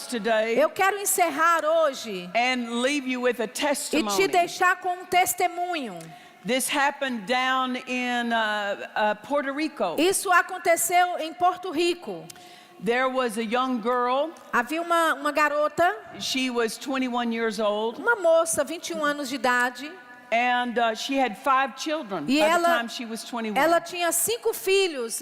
Today Eu quero encerrar hoje and leave you with a e te testimony. deixar com um testemunho. This happened down in Puerto Rico. Isso aconteceu em Porto Rico. There was a young girl. Havia uma garota, She was 21 years old. uma moça, 21 anos de idade. And she had 5 children E by the ela- time she was 21. Ela tinha 5 filhos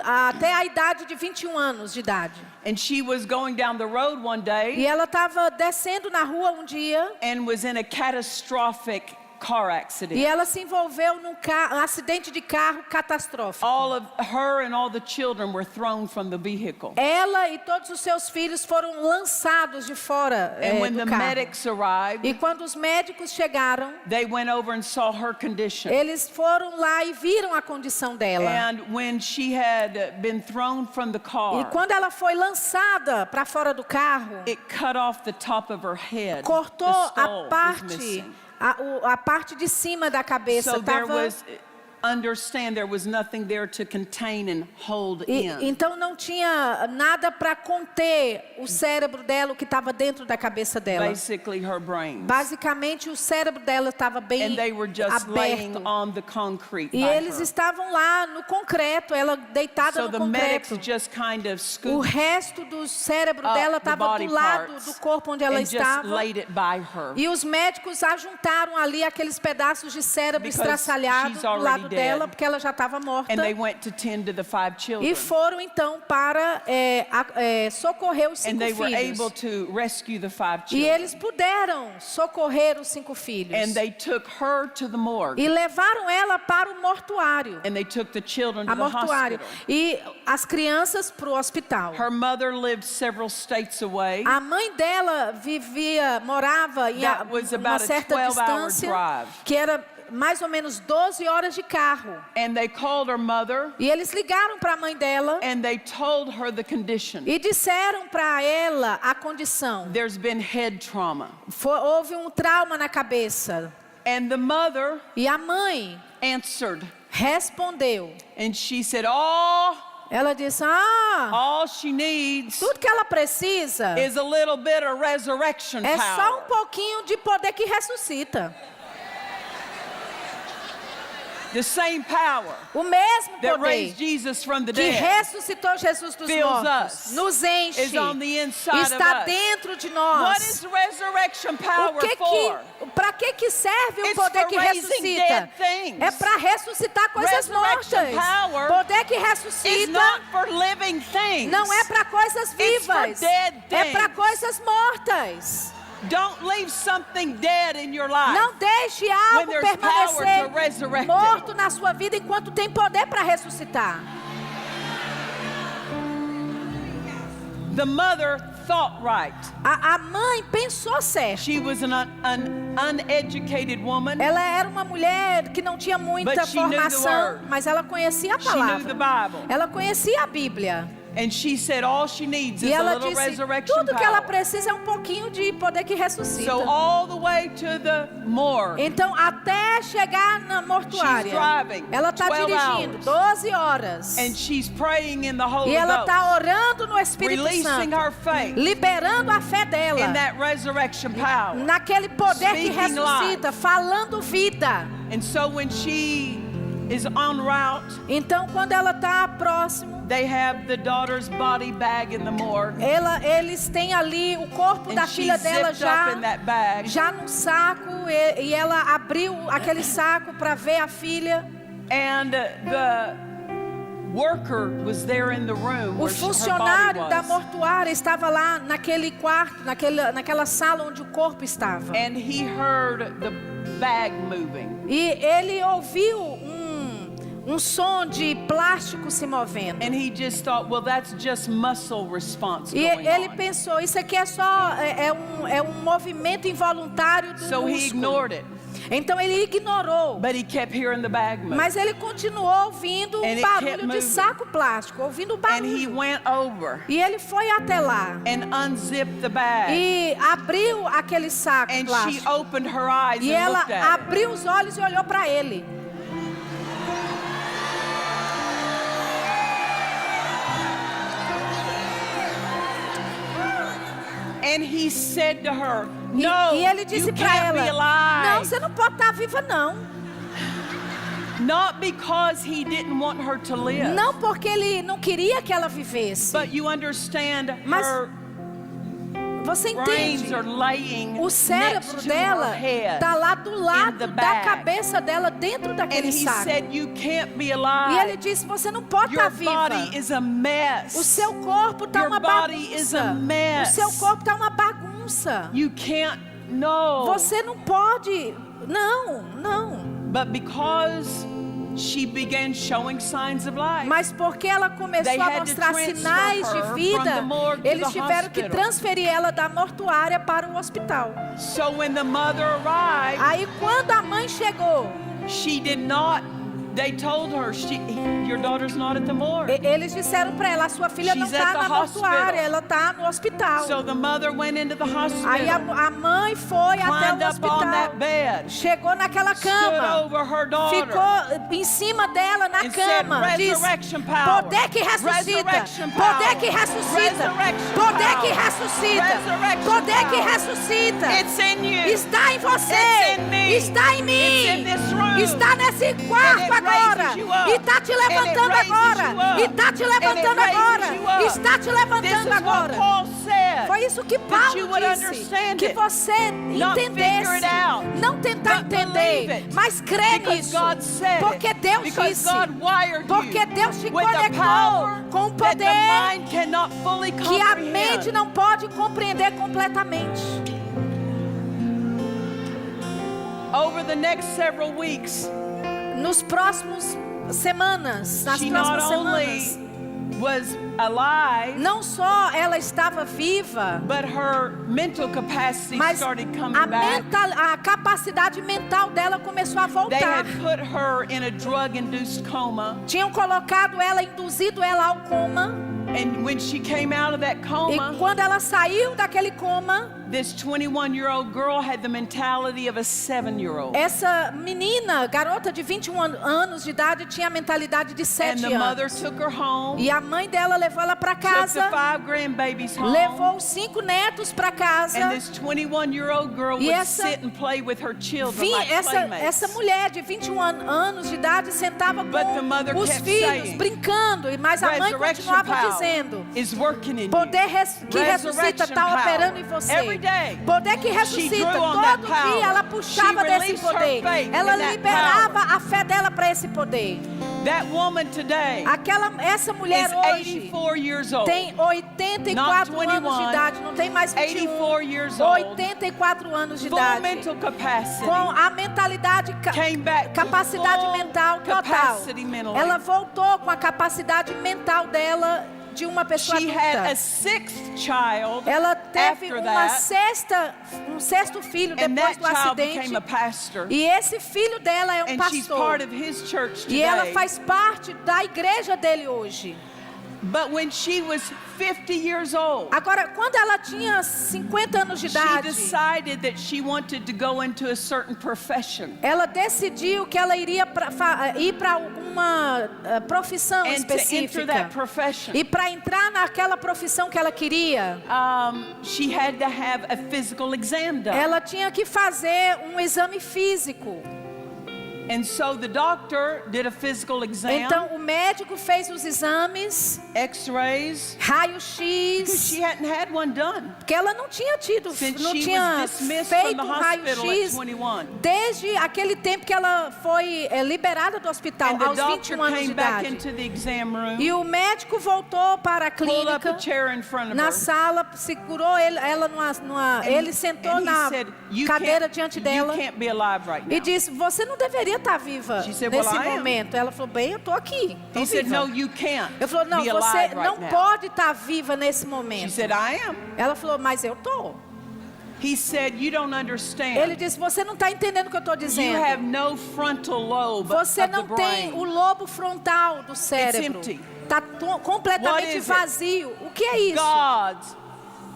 até a idade de 21 anos de idade. And she was going down the road one E day ela estava descendo na rua um dia and was in a catastrophic car e accident. ela se envolveu num acidente de carro catastrófico. All of her and all the children were thrown from the vehicle. Ela e todos os seus filhos foram lançados de fora And when do the carro. medics arrived, E quando os médicos chegaram, they went over and saw her condition. eles foram lá e viram a condição dela. And when she had been thrown from the E car, quando ela foi lançada para fora do carro, it cut off the top of her head. cortou The a skull was parte, missing. a parte de cima da cabeça. So there Tava, was nothing there to contain and hold in. então não tinha nada para conter o cérebro dela, o que estava dentro da cabeça dela. Basically her brain. Basicamente o cérebro dela estava bem And they were just laying aberto. on the concrete E by eles her. estavam lá no concreto, ela deitada So no the medics concreto. just kind of O scooped resto do cérebro up dela the estava body do lado parts do corpo onde ela and just estava. laid it by her. E os médicos ajuntaram ali aqueles pedaços de cérebro Because estraçalhado she's do already lado dead. dela, porque ela já estava morta. And they went to tend to the 5 children. E foram então para socorrer os And 5 they were able filhos. to rescue the 5 E children. eles puderam socorrer os 5 filhos. And they took her to the morgue. E levaram ela para o mortuário. And they took the children to A the mortuário. hospital. E as crianças para o hospital. Her mother lived several states away. A mãe dela morava em That was uma about a certa 12-hour distância, drive. que era mais ou menos 12 horas de carro. And they called her mother E eles ligaram para a mãe dela and they told her the condition. e disseram para ela a condição. There's been head trauma. Houve um trauma na cabeça. And the mother E a mãe answered. respondeu. And she said, "Oh, Ela disse, all she needs tudo que ela precisa is a little bit of resurrection é só um power." pouquinho de poder que ressuscita. The same power O mesmo that poder raised Jesus from the que dead ressuscitou Jesus dos fills mortos us, nos enche, is on the inside está of us. dentro de What nós. is resurrection power for? Para que serve o It's poder for que raising ressuscita? dead things. É para ressuscitar coisas Resurrection mortas. power Poder que It's ressuscita not for living things. não é para coisas It's for vivas, dead é para things. coisas mortas. Don't leave something dead in your life. Não deixe When algo there's power to permanecer resurrect morto na sua vida enquanto tem poder para ressuscitar. The mother thought right. A mãe pensou certo. She was an uneducated woman. Ela era uma mulher que não tinha muita But she knew the formação, word. mas ela conhecia a She knew the palavra. Bible. Ela conhecia a Bíblia. And she said all she needs E is a ela little disse, resurrection tudo que ela power. precisa é um pouquinho de poder que ressuscita. So all the way to the morgue. Então, até chegar na mortuária, She's driving ela está 12 dirigindo hours. 12 horas. And she's praying in the Holy E ela Ghost. está orando no Espírito Releasing Santo, her faith liberando a fé dela in that resurrection power. naquele poder que Speaking ressuscita, falando vida. And so when she is en route, Então, quando ela está próximo, they have the daughter's body bag in the morgue. eles têm ali o corpo da And filha she's dela zipped up in that bag. já num saco, e ela abriu aquele saco para ver a filha. And the worker was there in the room O where her body funcionário da was. mortuária estava lá naquele quarto, naquela sala onde o corpo estava. And he heard the bag moving. E ele ouviu um som de plástico se movendo. And he just thought, well, that's just muscle response E going ele on. pensou, isso aqui é só um movimento involuntário do So he músculo. ignored it. Então ele ignorou. But he kept hearing the bag move. Mas ele continuou ouvindo And um it barulho kept de moving. saco plástico, ouvindo o And he barulho. went over E ele foi até lá and unzipped the bag. e abriu aquele saco And she plástico. opened her eyes E and ela looked at it. abriu os olhos e olhou para ele. And he said to her, E, no, e ele disse you para can't be ela: alive. não, você não pode estar viva, não. Not because he didn't want her to live. Não porque ele não queria que ela vivesse. But you understand, Mas her você brains entende? are laying O cérebro next to dela her head. está lá do the lado da bag. cabeça dela, dentro And daquele he saco. said, you can't be E ele alive. disse: você não pode Your estar viva. body is a mess. O seu corpo está Your uma body is a bagunça. O mess. seu corpo está uma bagunça. You can't know. Você não pode. Não, não. But because she began showing signs of life, Mas porque ela They começou a had to mostrar transfer sinais her de from vida, the morgue to eles the tiveram que hospital. transferir ela da mortuária para o hospital. so when the mother arrived, Aí quando a mãe chegou, she did not. They told her, your daughter's not at the morgue. eles disseram para ela: a sua filha não She's está at the na mortuária, hospital. ela está no hospital. So the mother went into the hospital, Aí a mãe foi até climbed o up on hospital, that bed, chegou naquela stood cama, over her daughter, ficou em cima dela na and said, cama, disse: resurrection power, poder que ressuscita, resurrection power, poder que ressuscita, resurrection poder que power, ressuscita, resurrection poder que power. ressuscita. It's in you. Está em você, It's in me. está em It's mim, in this room. está nesse quarto it agora, raises you up. e está te And it levantando raises agora, you up. e está te And it levantando raises agora, you up. está te This levantando is what agora. Paul said. Foi isso que That Paulo you would disse, understand que it. você Not figure entendesse, it out, não tentar but believe entender, it. mas crê Because nisso, God said porque it. Deus Because disse, God wired porque you Deus te with a conectou power com o that the poder mind cannot fully que a mente comprehend. não pode compreender completamente. Over the next several weeks, Nos próximos semanas, nas she próximas not only semanas, was alive, não só ela estava viva, but her mental capacity mas started coming a, back. a capacidade mental dela começou a They voltar. had put her in a drug-induced coma, Tinham colocado ela, induzido ela ao coma. and when she came out of that E coma, quando ela saiu daquele coma, this 21-year-old girl had the mentality of a 7-year-old. essa menina, garota de 21 anos de idade, tinha a mentalidade de And 7 the mother anos. took her home, E a mãe dela levou ela para took the casa, 5 grandbabies home, levou os 5 netos para casa. and this 21-year-old girl E would essa- sit and play with her children like Essa playmates. mulher de 21 anos de idade sentava But the mother com os kept filhos, saying, brincando, mas a mãe Resurrection continuava power dizendo: is working in you. poder que ressuscita Resurrection está power. operando em você. Every day, Poder que she ressuscita, drew on that todo power. dia ela puxava She desse released her poder. faith Ela in that liberava a fé dela para esse poder. That woman today Essa mulher is hoje 84 years old. tem 84 Not anos de 21, idade, não tem mais 84 21, years old. 84 anos de Full idade. mental capacity. Com a mentalidade, Came back to capacidade full mental total. capacity mentally. Ela voltou com a capacidade mental dela de uma pessoa She had a adulta. 6th child Ela teve after uma that, um sexto filho and depois that do child acidente. became a pastor. E esse filho dela é um And she's part pastor. of his church E ela today. faz parte da igreja dele hoje. But when she was 50 years old, Agora, quando ela tinha 50 anos de she idade, decided that she wanted to go into a certain profession ela decidiu que ela iria ir para alguma profissão and to enter específica. that profession. E para entrar naquela profissão que ela queria, She had to have a physical exam done. ela tinha que fazer um exame físico. And so the doctor did a physical exam, Então o médico fez os exames, x-rays, because raio-x, she hadn't had one done porque ela não tinha tido, since não she tinha was dismissed from feito the um hospital at raio-x 21. desde aquele tempo que ela foi liberada do hospital, And the aos doctor 21 anos de came back idade. into the exam room, E o médico voltou para a pulled up clínica, a chair in front of na her, sala, segurou ela ele sentou and he na said, "You cadeira can't- diante you dela can't be alive right now." e disse: você não deveria estar viva She said, nesse "Well, I am." momento. Ela falou: bem, eu estou aqui. Tô He said, viva. "No, you can't Eu falou: não, be você alive não right now." pode estar viva nesse She momento. said, "I am." Ela falou: mas eu tô. He said, "You don't Ele understand. disse: você não está entendendo o que eu estou You dizendo. have no frontal lobe Você of the não tem o brain." lobo frontal do cérebro. empty. Está What completamente is it? vazio. O que é isso? God's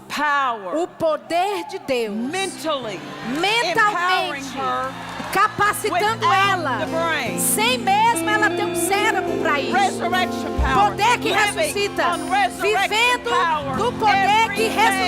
power, O poder de Deus, mentally empowering mentalmente her capacitando without ela, the brain. sem mesmo ela ter um cérebro para isso. Resurrection power. Poder que Living ressuscita, on resurrection vivendo power do poder every que day. ressuscita.